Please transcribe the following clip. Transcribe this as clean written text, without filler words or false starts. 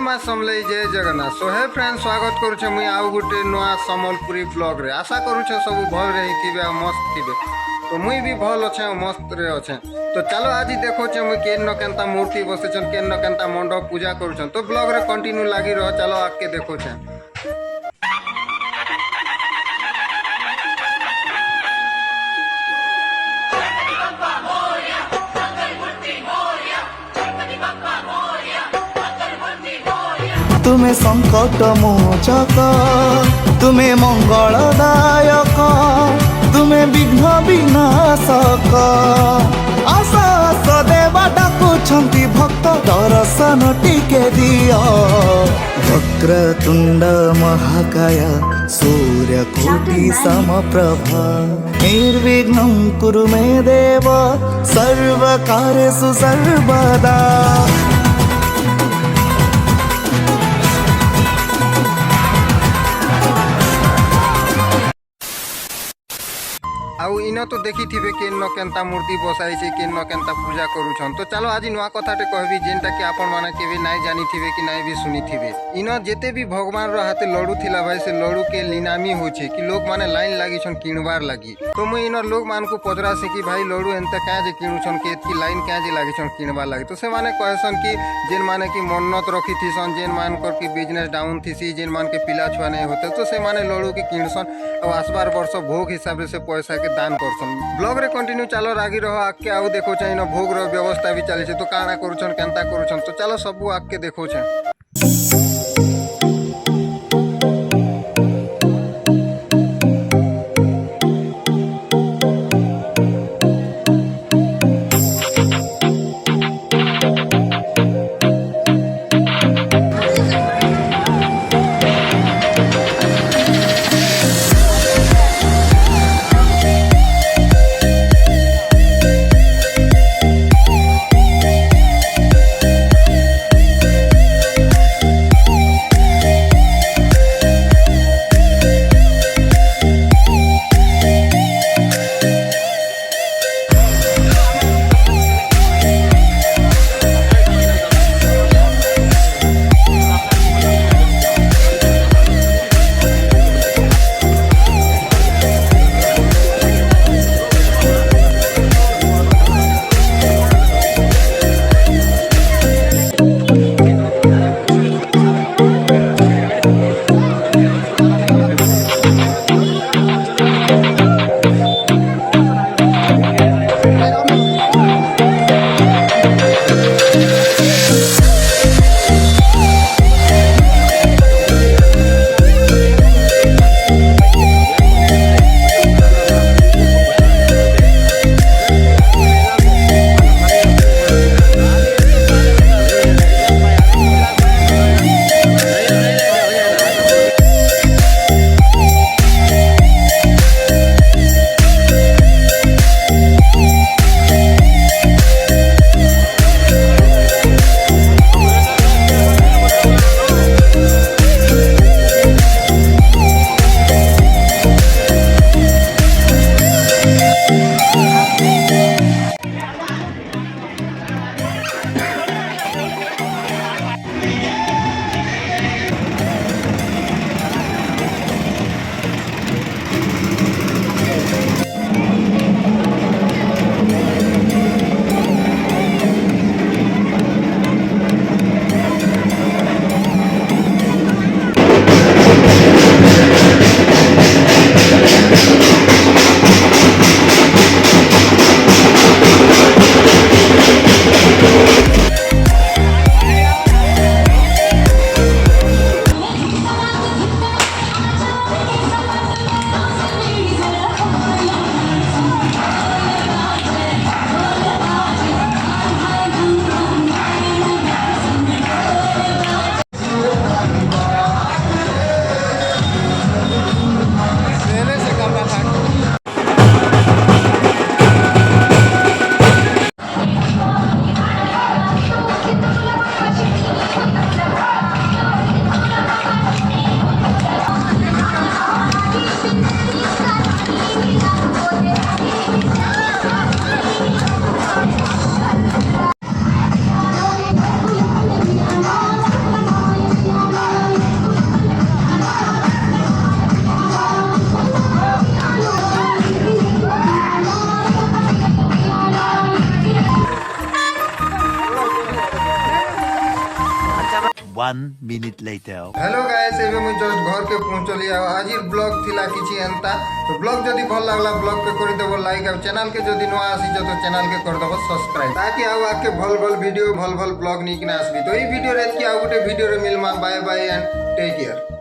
माँ समले जय जगन्नाथ। सो हे फ्रेंड, स्वागत करुचे मुई आउ गोटे नुआ सम्बलपुरी ब्लॉग रे। आशा करुचे सब भल रही थिबे, मस्त थिबे। तो मुई भी भल अच्छे, मस्त रे अच्छे। तो चलो आज देखोचे मुई केन केनता मूर्ति बसेछन, केन केनता मंडप पूजा करुछन। तो ब्लॉग रे कंटिन्यू लागी रह। चलो आके देखोचे। तुमे संकट मोचक, तुमे मंगलदायक, तुमे विघ्न विनाशक। आस आस देवा डाकुछंती भक्त, दर्शन टिके दियो। वक्रतुंड महाकाय, सूर्यकोटि समप्रभा। निर्विघ्नं कुरु मे देव, सर्वकार्येषु सर्वदा। आउ इन तो देखी थे केन केनता मूर्ति बसाई केन केनता पूजा करुछन। तो चलो आज नुआ कथाटे कहबी जेनटा कि आपण माने केबे नाइ जानी थिबे कि नाइ भी सुनी थिबे। इन जेते भी भगवान रो हाथे लड्डू थिला भाई, से लड्डू के लीनामी होछे कि लोग माने लाइन लागी छन किणवार लागी। तो मुई इन लोग मान को पचरा से कि भाई लड्डू एंता क्या जे किणुछन, के की लाइन क्या जे लागी छन किणवार लागी। तो से माने कहसन कि जेन माने कि मन्नत रखी थीसन, जेन मान कर कि बिजनेस डाउन थीसी, जेन मान के पिला छुआ नहीं होते, तो से माने लड्डू के किणसन और आसबार वर्ष भोग हिसाब से पैसा के दान करसन। ब्लॉग रे कंटिन्यू चलो रागी रहो। आके आउ देखो चाहिए भोग रो व्यवस्था भी चली। तो काना करुछन, केनता करुछन। तो चलो सबू आके देखो छे। 1 minute later. हेलो गाइस एबे मुझ जस्ट घर के पहुंचली आ आज ब्लॉग थिला किछि एंता तो ब्लॉग जदी भल लागला ब्लॉग के कर देबो लाइक और चैनल के जदी नुआ आसी जो तो चैनल के कर देबो सब्सक्राइब ताकि आउ आके भल भल वीडियो भल भल ब्लॉग निकना आसबी तो ई वीडियो रे कि आ गुटे वीडियो रे मिलमा bye bye and take care.